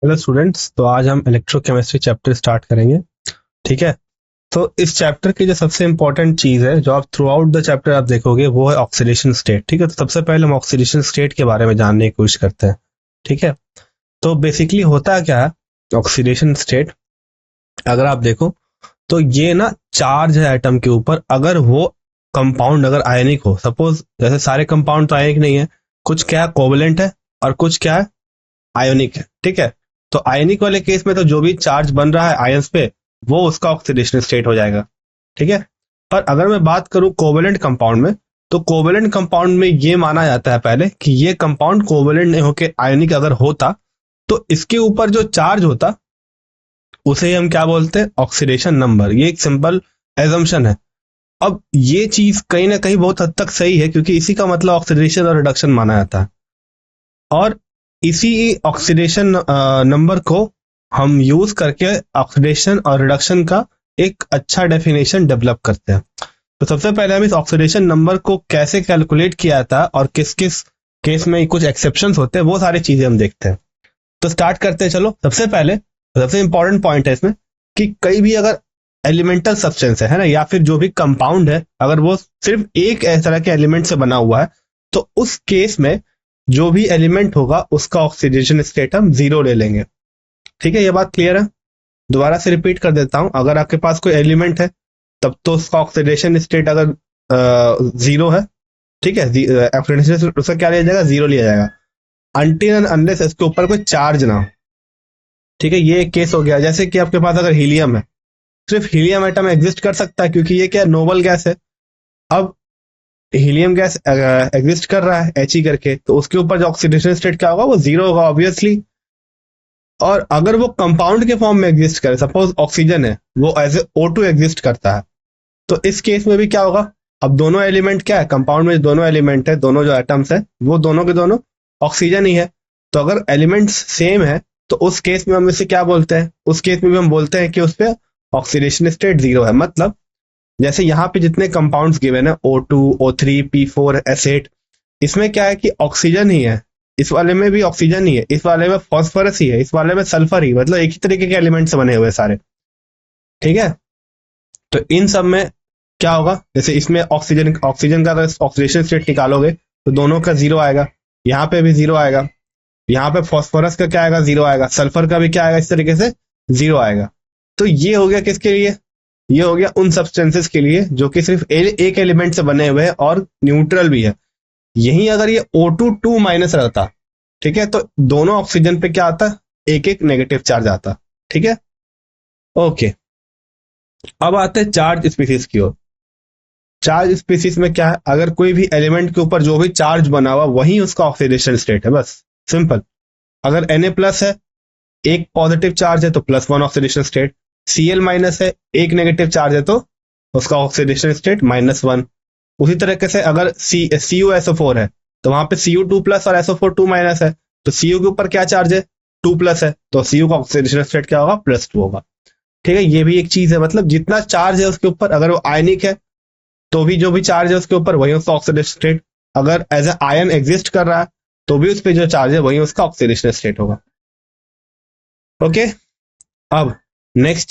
Hello students, तो आज हम इलेक्ट्रोकेमिस्ट्री चैप्टर स्टार्ट करेंगे। ठीक है। तो इस चैप्टर की जो सबसे इंपॉर्टेंट चीज है जो आप थ्रू आउट द चैप्टर आप देखोगे वो है ऑक्सीडेशन स्टेट। ठीक है, तो सबसे पहले हम ऑक्सीडेशन स्टेट के बारे में जानने की कोशिश करते हैं। ठीक है। तो बेसिकली होता क्या है ऑक्सीडेशन स्टेट, अगर आप देखो तो ये ना चार्ज है एटम के ऊपर। अगर वो कंपाउंड अगर आयनिक हो, सपोज जैसे सारे कंपाउंड तो आयनिक नहीं है, कुछ क्या कोवलेंट है और कुछ क्या है आयोनिक है। ठीक है। तो आयनिक वाले केस में तो जो भी चार्ज बन रहा है आयंस पे वो उसका ऑक्सीडेशन स्टेट हो जाएगा। ठीक है। पर अगर मैं बात करूं कोवेलेंट कंपाउंड में, तो कोवेलेंट कंपाउंड में ये माना जाता है पहले कि ये कंपाउंड कोवेलेंट नहीं होके आयनिक अगर होता तो इसके ऊपर जो चार्ज होता उसे हम क्या बोलते हैं, ऑक्सीडेशन नंबर। ये एक सिंपल एजम्पशन है। अब ये चीज कहीं ना कहीं बहुत हद तक सही है क्योंकि इसी का मतलब ऑक्सीडेशन और रिडक्शन माना जाता है। और इसी ऑक्सीडेशन नंबर को हम यूज करके ऑक्सीडेशन और रिडक्शन का एक अच्छा डेफिनेशन डेवलप करते हैं। तो सबसे पहले हम इस ऑक्सीडेशन नंबर को कैसे कैलकुलेट किया जाता है और किस किस केस में कुछ एक्सेप्शंस होते हैं वो सारी चीजें हम देखते हैं। तो स्टार्ट करते हैं। चलो, सबसे पहले सबसे इंपॉर्टेंट पॉइंट है इसमें कि कई भी अगर एलिमेंटल सब्सटेंस है ना, या फिर जो भी कंपाउंड है अगर वो सिर्फ एक इस तरह के एलिमेंट से बना हुआ है तो उस केस में जो भी एलिमेंट होगा उसका ऑक्सीडेशन स्टेट हम जीरो ले लेंगे। ठीक है, ये बात क्लियर है। दोबारा से रिपीट कर देता हूं, अगर आपके पास कोई एलिमेंट है तब तो उसका ऑक्सीडेशन स्टेट अगर जीरो है, ठीक है, ऑक्सीडेशन उसका क्या लिया जाएगा, जीरो लिया जाएगा अनटिल एंड अनलेस इसके ऊपर कोई चार्ज ना हो। ठीक है, ये एक केस हो गया। जैसे कि आपके पास अगर हीलियम है, सिर्फ हीलियम एटम एग्जिस्ट कर सकता है क्योंकि ये क्या नोबल गैस है। अब हीलियम गैस एग्जिस्ट कर रहा है He करके, तो उसके ऊपर जो ऑक्सीडेशन स्टेट क्या होगा वो जीरो होगा ऑब्वियसली। और अगर वो कंपाउंड के फॉर्म में एग्जिस्ट करे, सपोज ऑक्सीजन है वो एज ए O2 एग्जिस्ट करता है, तो इस केस में भी क्या होगा, अब दोनों एलिमेंट क्या है, कंपाउंड में दोनों एलिमेंट है, दोनों जो एटम्स है वो दोनों के दोनों ऑक्सीजन ही है। तो अगर एलिमेंट्स सेम है तो उस केस में हम इसे क्या बोलते हैं, उस केस में भी हम बोलते हैं कि उस पर ऑक्सीडेशन स्टेट जीरो है। मतलब जैसे यहाँ पे जितने कंपाउंड्स गिवन है O2, O3, P4, S8, इसमें क्या है कि ऑक्सीजन ही है, इस वाले में भी ऑक्सीजन ही है, इस वाले में फॉस्फोरस ही है, इस वाले में सल्फर ही, मतलब एक ही तरीके के एलिमेंट से बने हुए सारे। ठीक है। तो इन सब में क्या होगा, जैसे इसमें ऑक्सीजन ऑक्सीजन का ऑक्सीडेशन स्टेट निकालोगे तो दोनों का जीरो आएगा, यहाँ पे भी जीरो आएगा, यहाँ पे फॉस्फोरस का क्या आएगा, जीरो आएगा, सल्फर का भी क्या आएगा, इस तरीके से जीरो आएगा। तो ये हो गया किसके लिए, ये हो गया उन सब्सटेंसेस के लिए जो कि सिर्फ एक एलिमेंट से बने हुए हैं और न्यूट्रल भी है। यही अगर ये O2 2 माइनस रहता, ठीक है, तो दोनों ऑक्सीजन पे क्या आता, एक एक नेगेटिव चार्ज आता। ठीक है, ओके। अब आते हैं चार्ज स्पीसीज की ओर। चार्ज स्पीसीज में क्या है, अगर कोई भी एलिमेंट के ऊपर जो भी चार्ज बना हुआ वही उसका ऑक्सीडेशन स्टेट है, बस सिंपल। अगर Na प्लस है, एक पॉजिटिव चार्ज है तो +1 ऑक्सीडेशन स्टेट, Cl माइनस है, एक नेगेटिव चार्ज है तो उसका ऑक्सीडेशन स्टेट -1। उसी तरीके से अगर CuSO4 है तो वहां पे Cu2 प्लस और SO4 2 माइनस है, तो Cu के ऊपर क्या चार्ज है, 2 प्लस है, तो Cu का ऑक्सीडेशन स्टेट क्या होगा, +2 होगा। ठीक है, ये भी एक चीज है, मतलब जितना चार्ज है उसके ऊपर, अगर वो आयनिक है तो भी जो भी चार्ज है उसके ऊपर वही उसका ऑक्सीडेशन स्टेट, अगर एज ए आयन एग्जिस्ट कर रहा है तो भी उस पर जो चार्ज है वही उसका ऑक्सीडेशन स्टेट होगा। ओके। अब नेक्स्ट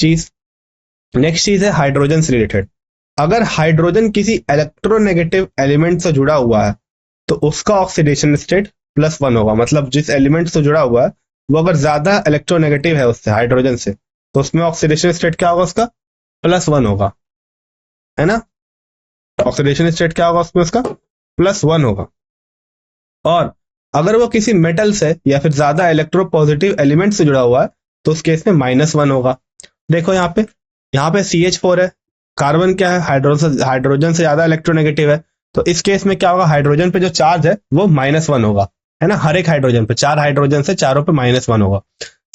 चीज है हाइड्रोजन से रिलेटेड। अगर हाइड्रोजन किसी इलेक्ट्रोनेगेटिव एलिमेंट से जुड़ा हुआ है तो उसका ऑक्सीडेशन स्टेट +1 होगा। मतलब जिस एलिमेंट से जुड़ा हुआ है वो अगर ज्यादा इलेक्ट्रोनेगेटिव है उससे, हाइड्रोजन से, तो उसमें ऑक्सीडेशन स्टेट क्या होगा, उसका +1 होगा, है ना। ऑक्सीडेशन स्टेट क्या होगा उसमें, उसका +1 होगा। और अगर वो किसी मेटल से या फिर ज्यादा इलेक्ट्रोपॉजिटिव एलिमेंट से जुड़ा हुआ है तो उस केस में -1 होगा। देखो यहाँ पे CH4 है, कार्बन क्या है, हाइड्रोजन से ज्यादा इलेक्ट्रोनेगेटिव है, तो इस केस में क्या होगा, हाइड्रोजन पे जो चार्ज है वो -1 होगा, है ना। हर एक हाइड्रोजन पे, 4 हाइड्रोजन से चारों पे -1 होगा।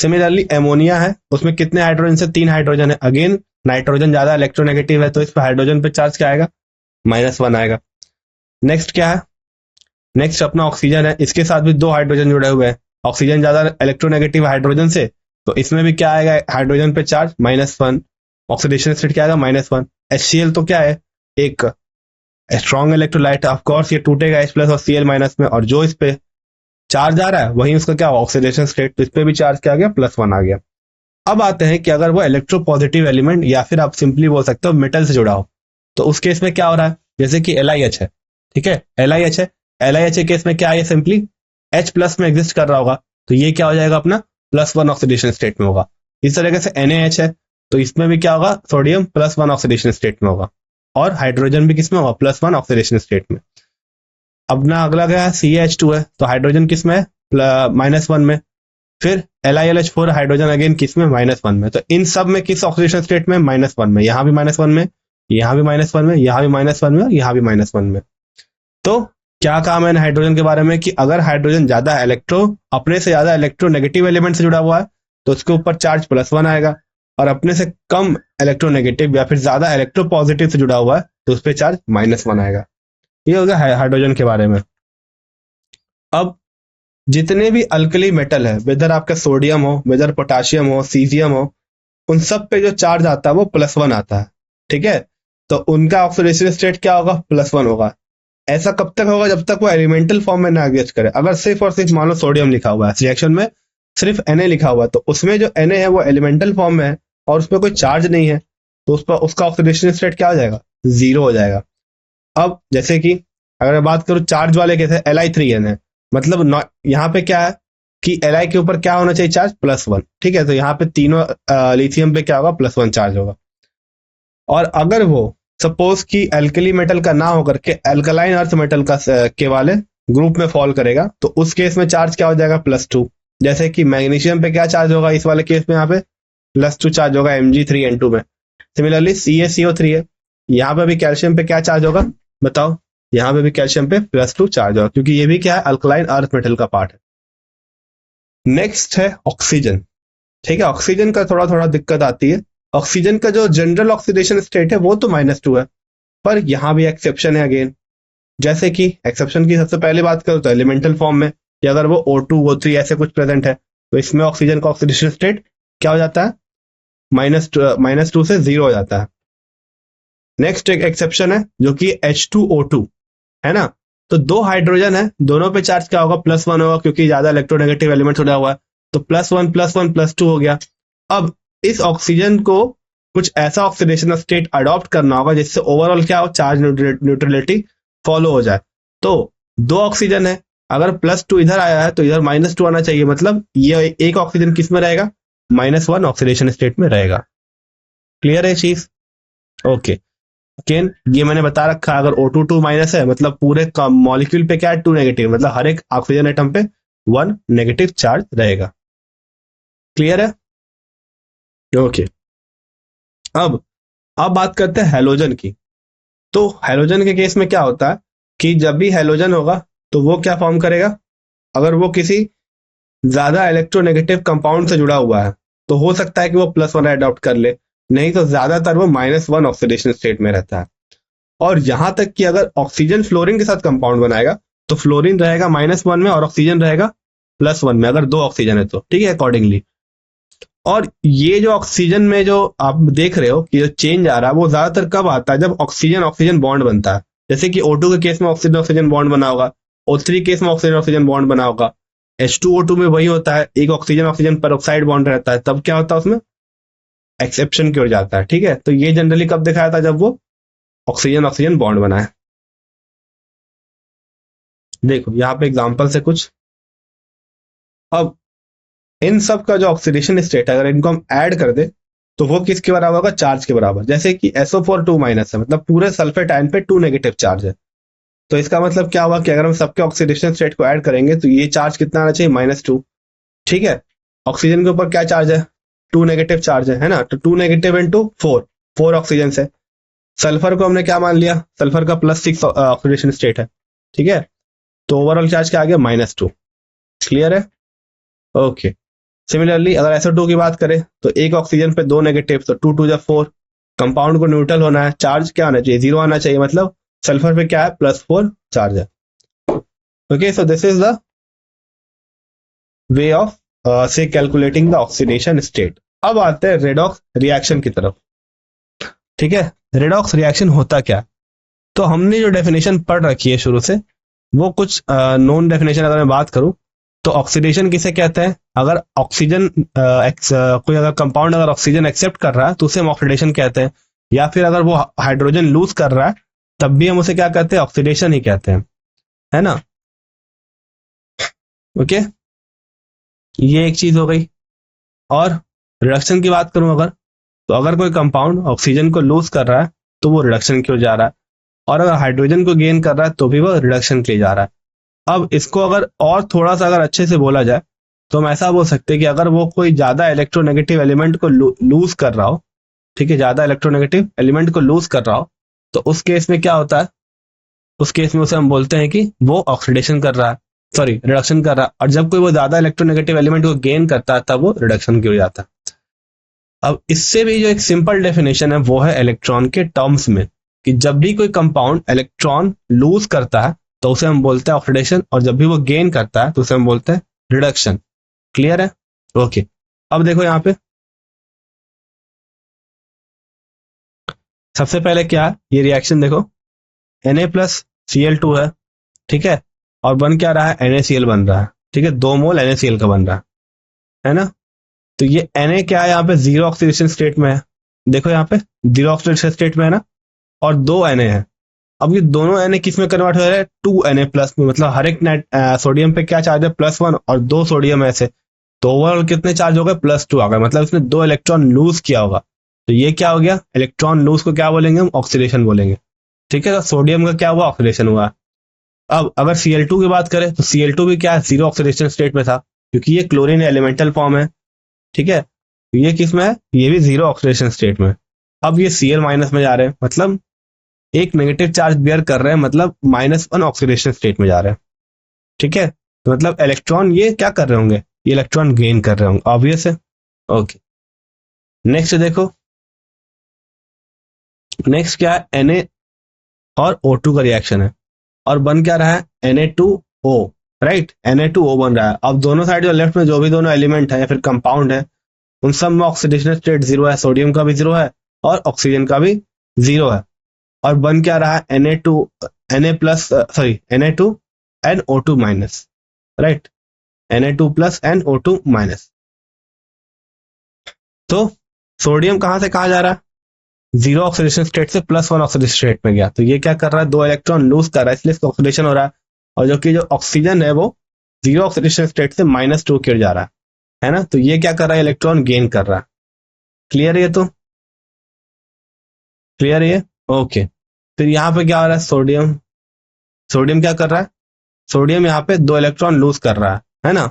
सिमिलरली एमोनिया है, उसमें कितने हाइड्रोजन से, 3 हाइड्रोजन है, अगेन नाइट्रोजन ज्यादा इलेक्ट्रोनेगेटिव है तो इस पे हाइड्रोजन पे चार्ज क्या आएगा, -1 आएगा। नेक्स्ट क्या है, नेक्स्ट अपना ऑक्सीजन है, इसके साथ भी 2 हाइड्रोजन जुड़े हुए हैं, ऑक्सीजन ज्यादा इलेक्ट्रोनेगेटिव हाइड्रोजन से, तो इसमें भी क्या आएगा, हाइड्रोजन पे चार्ज -1, ऑक्सीडेशन स्टेट क्या आएगा, -1। HCl तो क्या है, एक स्ट्रॉन्ग इलेक्ट्रोलाइट, ऑफ कोर्स ये टूटेगा H+ और Cl- में, और जो इस पे चार्ज आ रहा है, वहीं उसका क्या ऑक्सीडेशन स्टेट, तो इस पे भी चार्ज क्या आ गया, +1 आ गया। अब आते हैं कि अगर वो इलेक्ट्रोपॉजिटिव एलिमेंट या फिर आप सिंपली बोल सकते हो मेटल से जुड़ा हो, तो उस केस में क्या हो रहा है, जैसे कि LiH है, ठीक है, LiH है, LiH के केस में क्या है, सिंपली H प्लस में एग्जिस्ट कर रहा होगा, तो ये क्या हो जाएगा अपना +1 ऑक्सीडेशन स्टेट में होगा। इस तरीके से NaH है, तो इसमें भी क्या होगा, सोडियम +1 ऑक्सीडेशन स्टेट में होगा, और हाइड्रोजन भी किसमें होगा, +1 ऑक्सीडेशन स्टेट में। अब ना अगला क्या है, CH2 है, तो हाइड्रोजन किस में है, -1 में। फिर LiLH4 हाइड्रोजन अगेन किस में, -1 में। तो इन सब में किस ऑक्सीडेशन स्टेट में, -1 में, यहां भी -1 में, यहां भी -1 में, यहां भी -1 में, यहां भी -1 में। तो क्या काम है हाइड्रोजन के बारे में कि अगर हाइड्रोजन ज्यादा अपने से ज्यादा इलेक्ट्रोनेगेटिव एलिमेंट से जुड़ा हुआ है तो उसके ऊपर चार्ज +1 आएगा, और अपने से कम इलेक्ट्रोनेगेटिव या फिर ज्यादा इलेक्ट्रोपॉजिटिव से जुड़ा हुआ है तो उस पर चार्ज -1 आएगा। ये होगा हाइड्रोजन के बारे में। अब जितने भी अल्कली मेटल है, वेदर आपका सोडियम हो, वेदर पोटाशियम हो, सीजियम हो, उन सब पे जो चार्ज आता है वो +1 आता है, ठीक है। तो उनका ऑक्सीडेशन स्टेट क्या होगा, +1 होगा। ऐसा कब तक होगा, जब तक वो एलिमेंटल फॉर्म में ना एग्जिस्ट करे। अगर सिर्फ और सिर्फ मान लो सोडियम लिखा हुआ है, रिएक्शन में सिर्फ Na लिखा हुआ है, तो उसमें जो Na है वो एलिमेंटल फॉर्म में है और उसमें कोई चार्ज नहीं है, तो उस पर उसका ऑक्सीडेशन स्टेट क्या हो जाएगा, 0 हो जाएगा। अब जैसे कि अगर मैं बात करूं चार्ज वाले कैसे, Li3n है, मतलब यहाँ पे क्या है कि Li के ऊपर क्या होना चाहिए, चार्ज +1, ठीक है। तो यहाँ पे तीनों लिथियम पे क्या होगा, +1 चार्ज होगा। और अगर वो सपोज कि एल्कली मेटल का ना होकर के एल्कलाइन अर्थ मेटल का के वाले ग्रुप में फॉल करेगा, तो उस केस में चार्ज क्या हो जाएगा, +2। जैसे कि मैग्नीशियम पे क्या चार्ज होगा, इस वाले केस में यहाँ पे +2 चार्ज होगा Mg3n2 में। सिमिलरली CaCO3 है, यहाँ पे भी कैल्शियम पे क्या चार्ज होगा, बताओ, यहाँ पे भी कैल्शियम पे +2 चार्ज होगा, क्योंकि ये भी क्या है, अल्कलाइन अर्थ मेटल का पार्ट है। नेक्स्ट है ऑक्सीजन, ठीक है। ऑक्सीजन का थोड़ा थोड़ा दिक्कत आती है। ऑक्सीजन का जो जनरल ऑक्सीडेशन स्टेट है वो तो -2 है, पर यहां भी एक्सेप्शन है अगेन। जैसे कि एक्सेप्शन की सबसे पहले बात करो तो एलिमेंटल फॉर्म में, कि अगर वो O2 O3 ऐसे कुछ प्रेजेंट है तो इसमें ऑक्सीजन का ऑक्सीडेशन स्टेट क्या हो जाता है, -2 से 0 हो जाता है। नेक्स्ट एक एक्सेप्शन है जो कि H2O2 है ना, तो दो हाइड्रोजन है, दोनों पे चार्ज क्या होगा, +1 होगा, क्योंकि ज्यादा इलेक्ट्रोनेगेटिव एलिमेंट जुड़ा हुआ है, तो +1 +1 +2 हो गया। अब इस ऑक्सीजन को कुछ ऐसा ऑक्सीडेशन स्टेट अडॉप्ट करना होगा जिससे ओवरऑल क्या हो, चार्ज न्यूट्रलिटी फॉलो हो जाए। तो दो ऑक्सीजन है, अगर +2 इधर आया है तो इधर -2 आना चाहिए, मतलब ये एक ऑक्सीजन किस में रहेगा, -1 ऑक्सीडेशन स्टेट में रहेगा। क्लियर है चीज, ओके। अगेन ये मैंने बता रखा है, अगर O2 2 माइनस है मतलब पूरे मॉलिक्यूल पे क्या है, 2 नेगेटिव, मतलब हर एक ऑक्सीजन एटम पे 1 नेगेटिव चार्ज रहेगा। क्लियर है, ओके। अब बात करते हैं हैलोजन की। तो हैलोजन के केस में क्या होता है कि जब भी हैलोजन होगा तो वो क्या फॉर्म करेगा, अगर वो किसी ज्यादा इलेक्ट्रोनेगेटिव कंपाउंड से जुड़ा हुआ है तो हो सकता है कि वो +1 अडॉप्ट कर ले, नहीं तो ज्यादातर वो -1 ऑक्सीडेशन स्टेट में रहता है। और यहां तक कि अगर ऑक्सीजन फ्लोरीन के साथ कंपाउंड बनाएगा तो फ्लोरीन रहेगा -1 में और ऑक्सीजन रहेगा +1 में, अगर दो ऑक्सीजन है तो, ठीक है, अकॉर्डिंगली। और ये जो ऑक्सीजन में जो आप देख रहे हो कि जो चेंज आ रहा है वो ज्यादातर कब आता है, जब ऑक्सीजन ऑक्सीजन बॉन्ड बनता है। जैसे कि O2 के केस में ऑक्सीजन ऑक्सीजन बॉन्ड बना होगा, O3 केस में ऑक्सीजन ऑक्सीजन बॉन्ड बना होगा, H2O2 में वही होता है, एक ऑक्सीजन ऑक्सीजन पेरोक्साइड बॉन्ड रहता है, तब क्या होता है उसमें एक्सेप्शन की ओर जाता है, ठीक है। तो ये जनरली कब दिखाया था, जब वो ऑक्सीजन ऑक्सीजन बॉन्ड बनाए। देखो यहाँ पे एग्जांपल से कुछ। अब इन सब का जो ऑक्सीडेशन स्टेट है अगर इनको हम ऐड कर दे तो वो किसके बराबर होगा, चार्ज के बराबर। जैसे कि SO4 2 माइनस है, मतलब पूरे सल्फेट आयन पे 2 नेगेटिव चार्ज है, तो इसका मतलब क्या हुआ कि अगर हम सबके ऑक्सीडेशन स्टेट को ऐड करेंगे तो ये चार्ज कितना आना चाहिए, -2, ठीक है। ऑक्सीजन के ऊपर क्या चार्ज है, 2 नेगेटिव चार्ज है ना, तो 2 नेगेटिव इंटू 4 ऑक्सीजन है। सल्फर को हमने क्या मान लिया, सल्फर का +6 ऑक्सीडेशन स्टेट है, ठीक है। तो ओवरऑल चार्ज क्या आ गया, -2। क्लियर है, ओके। सिमिलरली अगर SO2 की बात करें तो एक ऑक्सीजन पे 2 नेगेटिव, तो 2 2 4, कंपाउंड को न्यूट्रल होना है, चार्ज क्या आना चाहिए, 0 आना चाहिए, मतलब सल्फर पे क्या है, +4 चार्ज है। Okay, so this is the way of से कैलकुलेटिंग द ऑक्सीडेशन स्टेट। अब आते हैं रेडॉक्स रिएक्शन की तरफ, ठीक है। रेडॉक्स रिएक्शन होता क्या, तो हमने जो डेफिनेशन पढ़ रखी है शुरू से वो कुछ नॉन डेफिनेशन अगर मैं बात करूं तो ऑक्सीडेशन किसे कहते हैं? अगर ऑक्सीजन कोई अगर कंपाउंड अगर ऑक्सीजन एक्सेप्ट कर रहा है तो उसे हम ऑक्सीडेशन कहते हैं, या फिर अगर वो हाइड्रोजन लूज कर रहा है तब भी हम उसे क्या कहते हैं? ऑक्सीडेशन ही कहते हैं, है ना? ओके, ये एक चीज हो गई। और रिडक्शन की बात करूं अगर, तो अगर कोई कंपाउंड ऑक्सीजन को लूज कर रहा है तो वो रिडक्शन की ओर जा रहा है, और अगर हाइड्रोजन को गेन कर रहा है तो भी वो रिडक्शन के लिए जा रहा है। अब इसको अगर और थोड़ा सा अगर अच्छे से बोला जाए तो हम ऐसा बोल सकते हैं कि अगर वो कोई ज्यादा इलेक्ट्रोनेगेटिव एलिमेंट को लूज कर रहा हो, ठीक है, ज्यादा इलेक्ट्रोनेगेटिव एलिमेंट को लूज कर रहा हो, तो उस केस में क्या होता है? उस केस में उसे हम बोलते हैं कि वो ऑक्सीडेशन कर रहा है, सॉरी रिडक्शन कर रहा है। और जब कोई वो ज्यादा इलेक्ट्रोनेगेटिव एलिमेंट को गेन करता है तब वो रिडक्शन की ओर जाता है। अब इससे भी जो एक सिंपल डेफिनेशन है वो है इलेक्ट्रॉन के टर्म्स में, कि जब भी कोई कंपाउंड इलेक्ट्रॉन लूज करता है तो उसे हम बोलते हैं ऑक्सीडेशन, और जब भी वो गेन करता है तो उसे हम बोलते हैं रिडक्शन। क्लियर है? ओके, अब देखो यहाँ पे सबसे पहले क्या है, ये रिएक्शन देखो, Na प्लस Cl2 है, ठीक है, और बन क्या रहा है? NaCl बन रहा है, ठीक है, 2 मोल NaCl का बन रहा है ना? तो ये Na क्या है? यहाँ पे जीरो ऑक्सीडेशन स्टेट में है, देखो यहाँ पे जीरो ऑक्सीडेशन स्टेट में है ना, और 2 Na है। अब ये दोनों Na किस में कन्वर्ट हो रहे हैं? 2Na प्लस में, मतलब हर एक सोडियम पे क्या चार्ज है? +1, और 2 सोडियम ऐसे, तो ओवरऑल कितने चार्ज हो गए? +2 आ गए, मतलब इसने 2 इलेक्ट्रॉन लूज किया होगा। तो ये क्या हो गया? इलेक्ट्रॉन लूज को क्या बोलेंगे हम? ऑक्सीडेशन बोलेंगे, ठीक है। तो सोडियम का क्या हुआ? ऑक्सीडेशन हुआ। अब अगर Cl2 की बात करें तो Cl2 भी क्या है? जीरो ऑक्सीडेशन स्टेट में था, क्योंकि ये क्लोरीन एलिमेंटल फॉर्म है, ठीक है। तो ये किस में है? ये भी जीरो ऑक्सीडेशन स्टेट में। अब ये Cl माइनस में जा रहे हैं, मतलब एक नेगेटिव चार्ज बियर कर रहे हैं, मतलब -1 ऑक्सीडेशन स्टेट में जा रहे हैं, ठीक है। तो मतलब इलेक्ट्रॉन ये क्या कर रहे होंगे? ये इलेक्ट्रॉन गेन कर रहे होंगे, ऑब्वियस है। ओके, नेक्स्ट देखो, नेक्स्ट क्या है? Na और O2 का रिएक्शन है, और बन क्या रहा है? Na2O, राइट, Na2O बन रहा है। अब दोनों साइड जो लेफ्ट में जो भी दोनों एलिमेंट है या फिर कंपाउंड है उन सब में ऑक्सीडेशन स्टेट जीरो है, सोडियम का भी जीरो है और ऑक्सीजन का भी जीरो है, और बन क्या रहा है? Na2 and O2 minus, right, Na2 plus and O2 minus. तो सोडियम कहां से कहा जा रहा है? जीरो ऑक्सीडेशन स्टेट से +1 ऑक्सीडेशन स्टेट में गया, तो ये क्या कर रहा है? 2 इलेक्ट्रॉन लूज कर रहा है, इसलिए इसका ऑक्सीडेशन हो रहा है। और जो कि जो ऑक्सीजन है वो जीरो ऑक्सीडेशन स्टेट से -2 की ओर जा रहा है ना? तो ये क्या कर रहा है? इलेक्ट्रॉन गेन कर रहा है। क्लियर है ये? तो क्लियर है ये? ओके, फिर यहाँ पे क्या हो रहा है? सोडियम, सोडियम क्या कर रहा है? सोडियम यहाँ पे 2 इलेक्ट्रॉन लूज कर रहा है ना?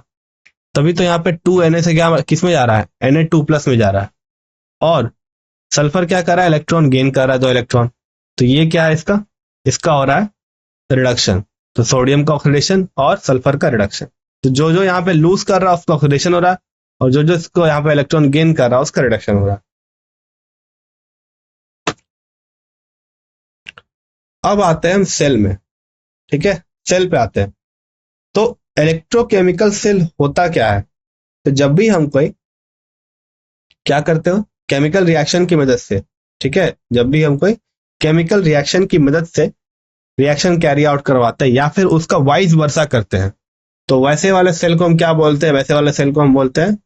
तभी तो यहाँ पे 2Na से क्या किस में जा रहा है? Na2 प्लस में जा रहा है। और सल्फर क्या कर रहा है? इलेक्ट्रॉन गेन कर रहा है 2 इलेक्ट्रॉन। तो ये क्या है? इसका इसका हो रहा है रिडक्शन। तो सोडियम का ऑक्सीडेशन और सल्फर का रिडक्शन। तो जो जो यहाँ पे लूज कर रहा है उसका ऑक्सीडेशन हो रहा है, और जो जो इसको यहाँ पे इलेक्ट्रॉन गेन कर रहा है उसका रिडक्शन हो रहा है। अब आते हैं हम सेल में, ठीक है, सेल पे आते हैं। तो इलेक्ट्रोकेमिकल सेल होता क्या है? तो जब भी हम कोई क्या करते हो? केमिकल रिएक्शन की मदद से, ठीक है, जब भी हम कोई केमिकल रिएक्शन की मदद से रिएक्शन कैरी आउट करवाते हैं या फिर उसका वाइस वर्सा करते हैं, तो वैसे वाले सेल को हम क्या बोलते हैं? वैसे वाले सेल को हम बोलते हैं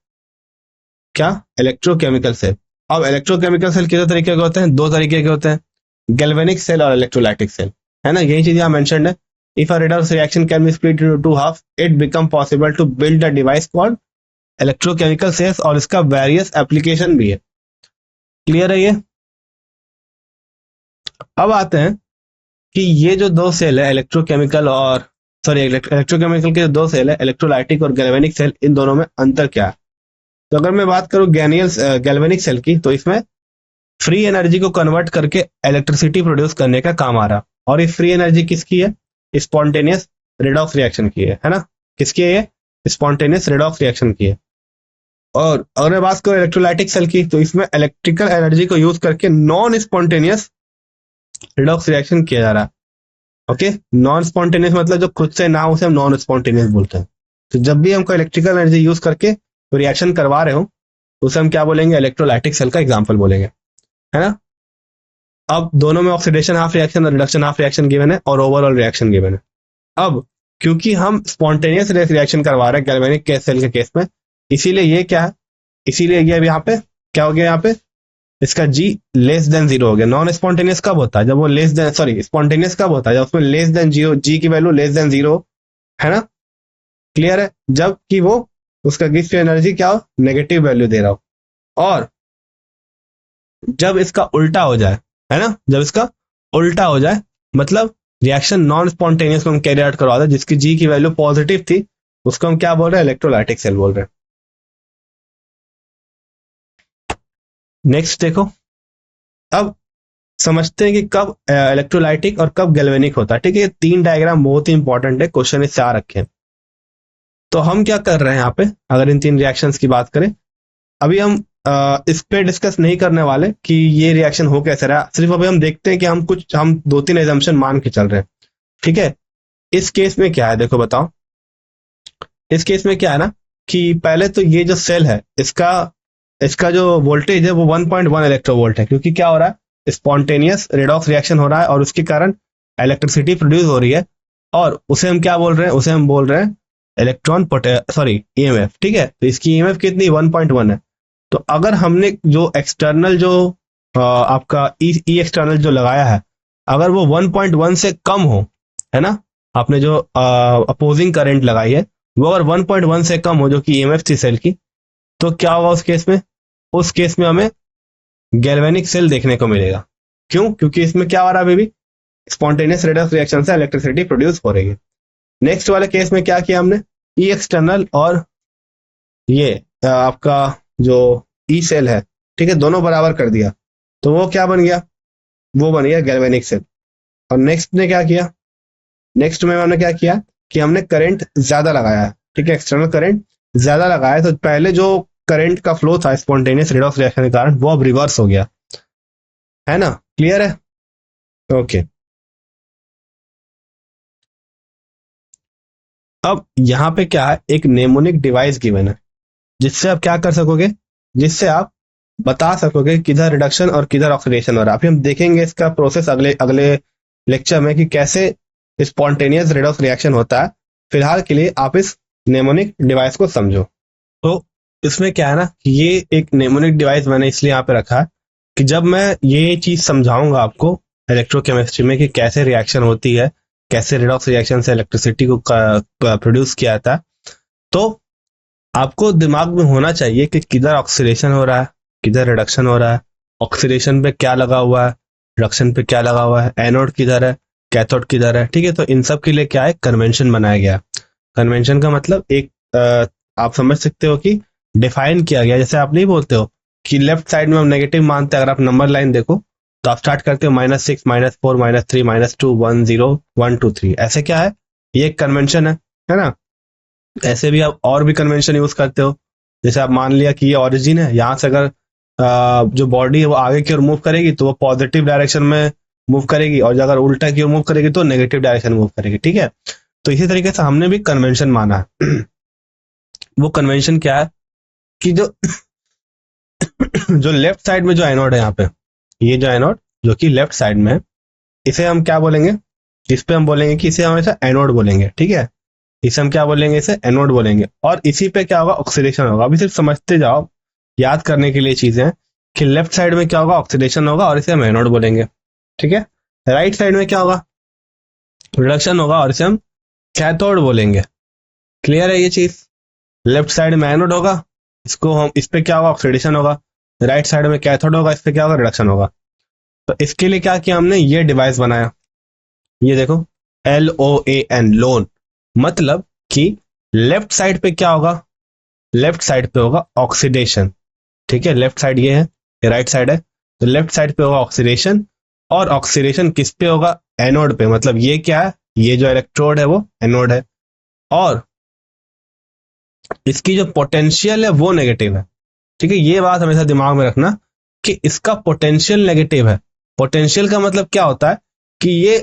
क्या? Electrochemical cell. अब इलेक्ट्रोकेमिकल सेल कितने तरीके के होते हैं? 2 तरीके के होते हैं, गैल्वेनिक सेल और इलेक्ट्रोलाइटिक सेल, है ना? यही चीज यहाँ मेंशन्ड है। If a redox reaction can be split into two halves, it become possible to build a device called electrochemical cells, और इसका वेरियस एप्लीकेशन भी है। क्लियर है ये? अब आते हैं कि ये जो 2 सेल है इलेक्ट्रोकेमिकल और इलेक्ट्रोकेमिकल के जो 2 सेल है इलेक्ट्रोलाइटिक और गैल्वेनिक सेल, इन दोनों में अंतर क्या है? तो अगर मैं बात करूं गैल्वेनिक सेल की, तो इसमें फ्री एनर्जी को कन्वर्ट करके इलेक्ट्रिसिटी प्रोड्यूस करने का काम आ रहा, और ये फ्री एनर्जी किसकी है? स्पॉन्टेनियस रेडॉक्स रिएक्शन की है ना? किसकी है ये? स्पॉन्टेनियस रेडॉक्स रिएक्शन की है। और अगर मैं बात करूं इलेक्ट्रोलाइटिक सेल की, तो इसमें इलेक्ट्रिकल एनर्जी को यूज करके नॉन स्पॉन्टेनियस रेडॉक्स रिएक्शन किया जा रहा है। ओके, नॉन स्पॉन्टेनियस मतलब जो खुद से ना हो उसे हम नॉन स्पॉन्टेनियस बोलते हैं। तो जब भी हमको इलेक्ट्रिकल एनर्जी यूज करके रिएक्शन करवा रहे हो तो उसे हम क्या बोलेंगे? इलेक्ट्रोलाइटिक सेल का एग्जाम्पल बोलेंगे, है ना? अब दोनों में ऑक्सीडेशन हाफ रिएक्शन और रिडक्शन हाफ रिएक्शन गिवन है, और ओवरऑल रिएक्शन गिवन है। अब क्योंकि हम स्पॉन्टेनियस रिएक्शन करवा रहे हैं गैल्वेनिक केस सेल के केस में, इसीलिए ये क्या है, इसीलिए ये यहाँ पे क्या हो गया, यहाँ पे इसका जी लेस देन जीरो हो गया। नॉन स्पॉन्टेनियस कब होता है, जब वो लेस देन, सॉरी स्पॉन्टेनियस कब होता है, जब उसमें लेस देन जीरो, जी की वैल्यू लेस देन जीरो, है ना, क्लियर है, जबकि वो उसका गिव्स टू एनर्जी क्या हो, नेगेटिव वैल्यू दे रहा हो। और जब इसका उल्टा हो जाए, है ना, जब इसका उल्टा हो जाए, मतलब रिएक्शन नॉन स्पॉन्टेनियस को हम कैरी आउट करवाते हैं, जिसकी जी की वैल्यू पॉजिटिव थी, उसको हम क्या बोल रहे हैं, इलेक्ट्रोलाइटिक सेल बोल रहे हैं। नेक्स्ट देखो, अब समझते हैं कि कब इलेक्ट्रोलाइटिक और कब गैल्वेनिक होता है। ठीक है, ये तीन डायग्राम बहुत ही इंपॉर्टेंट है, क्वेश्चन इससे आ रखे हैं। तो हम क्या कर रहे हैं यहाँ पे, अगर इन तीन रिएक्शंस की बात करें, अभी हम इस पे डिस्कस नहीं करने वाले कि ये रिएक्शन हो कैसे रहा, सिर्फ अभी हम देखते हैं कि हम दो तीन एजम्पशन मान के चल रहे हैं। ठीक है, इस केस में क्या है, देखो बताओ, इस केस में क्या है ना, कि पहले तो ये जो सेल है, इसका इसका जो वोल्टेज है वो 1.1 इलेक्ट्रोवोल्ट है, क्योंकि क्या हो रहा है, स्पॉन्टेनियस रेडॉक्स रिएक्शन हो रहा है और उसके कारण इलेक्ट्रिसिटी प्रोड्यूस हो रही है, और उसे हम क्या बोल रहे हैं, उसे हम बोल रहे हैं इलेक्ट्रॉन सॉरी ईएमएफ। ठीक है, तो इसकी ईएमएफ कितनी, 1.1 है। तो अगर हमने जो एक्सटर्नल जो आपका ई एक्सटर्नल जो लगाया है, अगर वो 1.1 से कम हो, है ना, आपने जो अपोजिंग करंट लगाई है वो अगर 1.1 से कम हो, जो कि ईएमएफ थी सेल की, तो क्या होगा उस केस में, उस केस में हमें गैल्वेनिक सेल देखने को मिलेगा। क्यों, क्योंकि इसमें क्या हो रहा है, बेबी स्पॉन्टेनियस रेडॉक्स रिएक्शन से इलेक्ट्रिसिटी प्रोड्यूस हो रही है। नेक्स्ट वाले केस में क्या किया हमने, ई एक्सटर्नल और ये आपका जो ई सेल है, ठीक है, दोनों बराबर कर दिया, तो वो क्या बन गया, वो बन गया गैल्वेनिक सेल। और नेक्स्ट ने क्या किया, नेक्स्ट में हमने क्या किया कि हमने करंट ज्यादा लगाया है, ठीक है, एक्सटर्नल करंट ज्यादा लगाया, तो पहले जो करंट का फ्लो था स्पॉन्टेनियस रेडॉक्स रिएक्शन के कारण, वो अब रिवर्स हो गया, है ना, क्लियर है, ओके। अब यहाँ पे क्या है, एक नेमोनिक डिवाइस गिवन है, जिससे आप क्या कर सकोगे, जिससे आप बता सकोगे किधर रिडक्शन और किधर ऑक्सीडेशन हो रहा है। अभी हम देखेंगे इसका प्रोसेस अगले अगले लेक्चर में कि कैसे स्पॉन्टेनियस रेडॉक्स रिएक्शन होता है। फिलहाल के लिए आप इस नेमोनिक डिवाइस को समझो। तो इसमें क्या है ना, कि ये एक नेमोनिक डिवाइस मैंने इसलिए यहाँ पे रखा है कि जब मैं ये चीज समझाऊंगा आपको इलेक्ट्रोकेमिस्ट्री में कि कैसे रिएक्शन होती है, कैसे रेडॉक्स रिएक्शन से इलेक्ट्रिसिटी को प्रोड्यूस किया जाता है, तो आपको दिमाग में होना चाहिए कि किधर ऑक्सीडेशन हो रहा है, किधर रिडक्शन हो रहा है, ऑक्सीडेशन पे क्या लगा हुआ है, रिडक्शन पे क्या लगा हुआ है, एनोड किधर है, कैथोड किधर है। ठीक है, तो इन सब के लिए क्या है, कन्वेंशन बनाया गया। कन्वेंशन का मतलब एक आप समझ सकते हो कि डिफाइन किया गया। जैसे आप नहीं बोलते हो कि लेफ्ट साइड में हम नेगेटिव मानते हैं, अगर आप नंबर लाइन देखो तो आप स्टार्ट करते हो -6 -4 -3 -2 1 0 1 2 3, ऐसे क्या है, ये एक कन्वेंशन है ना। ऐसे भी आप और भी कन्वेंशन यूज करते हो, जैसे आप मान लिया कि ये ओरिजिन है, यहाँ से अगर जो बॉडी है वो आगे की ओर मूव करेगी तो वो पॉजिटिव डायरेक्शन में मूव करेगी, और अगर उल्टा की ओर मूव करेगी तो नेगेटिव डायरेक्शन मूव करेगी। ठीक है, तो इसी तरीके से हमने भी कन्वेंशन माना है। वो कन्वेंशन क्या है कि जो जो लेफ्ट साइड में जो एनोड है यहाँ पे, ये जो एनोड जो कि लेफ्ट साइड में है, इसे हम क्या बोलेंगे, इस पे हम बोलेंगे कि इसे हमेशा एनोड बोलेंगे। ठीक है, इसे हम क्या बोलेंगे, इसे एनोड बोलेंगे, और इसी पे क्या होगा, ऑक्सीडेशन होगा। अभी सिर्फ समझते जाओ, याद करने के लिए चीजें हैं कि लेफ्ट साइड में क्या होगा, ऑक्सीडेशन होगा, और इसे हम एनोड बोलेंगे। ठीक है, राइट साइड में क्या होगा, रिडक्शन होगा, और इसे हम कैथोड बोलेंगे। क्लियर है ये चीज, लेफ्ट साइड में एनोड होगा, इसको हम, इस पे क्या होगा, ऑक्सीडेशन होगा, राइट साइड में कैथोड होगा, इस पे क्या होगा, रिडक्शन होगा। तो इसके लिए क्या किया हमने, ये डिवाइस बनाया, ये देखो LOAN, लोन, मतलब कि लेफ्ट साइड पे क्या होगा, लेफ्ट साइड पे होगा ऑक्सीडेशन। ठीक है, लेफ्ट साइड ये है, ये राइट साइड है, तो लेफ्ट साइड पे होगा ऑक्सीडेशन, और ऑक्सीडेशन किस पे होगा, एनोड पे, मतलब ये क्या है, ये जो इलेक्ट्रोड है वो एनोड है, और इसकी जो पोटेंशियल है वो नेगेटिव है। ठीक है, ये बात हमेशा दिमाग में रखना कि इसका पोटेंशियल नेगेटिव है। पोटेंशियल का मतलब क्या होता है कि ये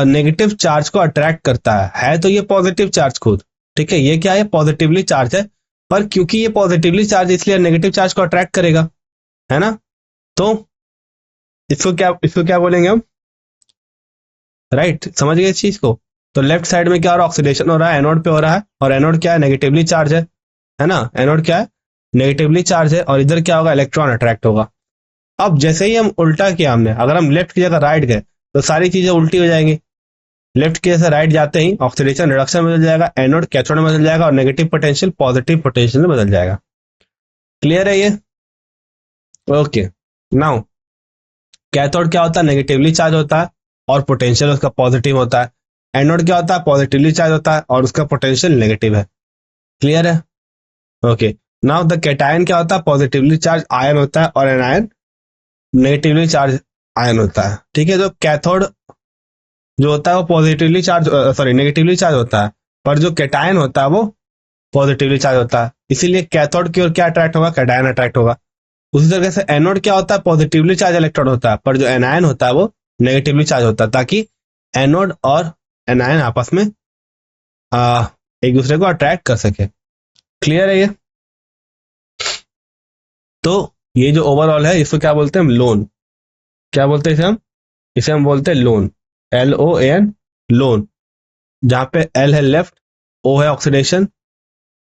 नेगेटिव चार्ज को अट्रैक्ट करता है तो ये पॉजिटिव चार्ज खुद। ठीक है, ये क्या है, पॉजिटिवली चार्ज है, पर क्योंकि ये पॉजिटिवली चार्ज इसलिए नेगेटिव चार्ज को अट्रैक्ट करेगा, है ना। तो इसको क्या बोलेंगे हम, राइट, समझ गए इस चीज को। तो लेफ्ट साइड में क्या हो रहा है, ऑक्सीडेशन हो रहा है, एनोड पे हो रहा है, और एनोड क्या है, नेगेटिवली चार्ज है ना, एनोड क्या है, नेगेटिवली चार्ज है, और इधर क्या होगा, इलेक्ट्रॉन अट्रैक्ट होगा। अब जैसे ही हम उल्टा किया हमने, अगर हम लेफ्ट की जगह राइट गए तो सारी चीजें उल्टी हो जाएंगी। लेफ्ट की जगह राइट जाते ही ऑक्सीडेशन रिडक्शन में बदल जाएगा, एनोड कैथोड में बदल जाएगा, और नेगेटिव पोटेंशियल पॉजिटिव पोटेंशियल में बदल जाएगा। क्लियर है ये? ओके। नाउ कैथोड क्या होता है, नेगेटिवली चार्ज होता है और पोटेंशियल उसका पॉजिटिव होता है। एनोड क्या होता है, पॉजिटिवली चार्ज होता है और उसका पोटेंशियल नेगेटिव है। क्लियर है? ओके। नाउ द कैटायन क्या होता है, पॉजिटिवली चार्ज आयन होता है, और एनायन नेगेटिवली चार्ज आयन होता है। ठीक है, जो कैथोड जो होता है वो positively charge, sorry negatively charge होता है, पर जो कैटायन होता है वो पॉजिटिवली चार्ज होता है। इसीलिए कैथोड की ओर क्या अट्रैक्ट होगा, कैटायन अट्रैक्ट होगा। उसी तरीके से एनोड क्या होता है, पॉजिटिवली चार्ज इलेक्ट्रॉन होता है, पर जो एनायन होता है वो नेगेटिवली चार्ज होता है, ताकि एनोड और एनायन आपस में एक दूसरे को अट्रैक्ट कर सके। क्लियर है ये? तो ये जो ओवरऑल है इसको क्या बोलते हैं हम, लोन। क्या बोलते हैं इसे हम बोलते हैं लोन, LOAN, लोन। जहां पे L है लेफ्ट, O है ऑक्सीडेशन,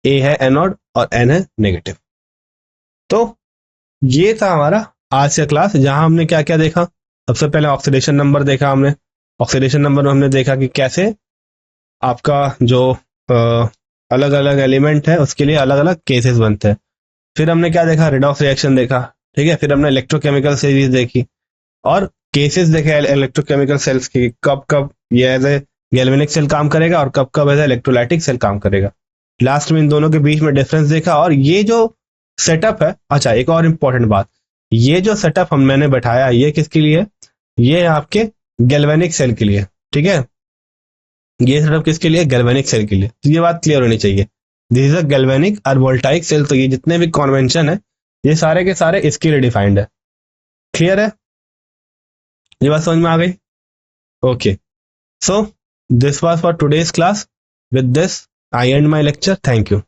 A है एनोड और N है नेगेटिव। तो ये था हमारा आज का क्लास, जहां हमने क्या क्या देखा। सबसे पहले ऑक्सीडेशन नंबर देखा हमने। ऑक्सीडेशन नंबर में हमने देखा कि कैसे आपका जो अलग अलग एलिमेंट है उसके लिए अलग अलग केसेस बनते हैं। फिर हमने क्या देखा, रिडॉक्स रिएक्शन देखा। ठीक है, फिर हमने इलेक्ट्रोकेमिकल सीरीज देखी और केसेस देखे इलेक्ट्रोकेमिकल सेल्स की, कब कब ये एज ए गैल्वेनिक सेल काम करेगा और कब कब एज इलेक्ट्रोलाइटिक सेल काम करेगा। लास्ट में इन दोनों के बीच में डिफरेंस देखा। और ये जो सेटअप है, अच्छा एक और इम्पोर्टेंट बात, ये जो सेटअप मैंने बैठाया ये किसके लिए, ये आपके गैल्वेनिक सेल के लिए। ठीक है, ये सेटअप किसके लिए, गैल्वेनिक सेल के लिए। तो ये बात क्लियर होनी चाहिए, दिस इज अ गैल्वेनिक और वोल्टाइक सेल। तो ये जितने भी कॉन्वेंशन है ये सारे के सारे इसके लिए डिफाइंड है। क्लियर है? ये बात समझ में आ गई? Okay, so this was for today's class. With this I end my lecture. Thank you.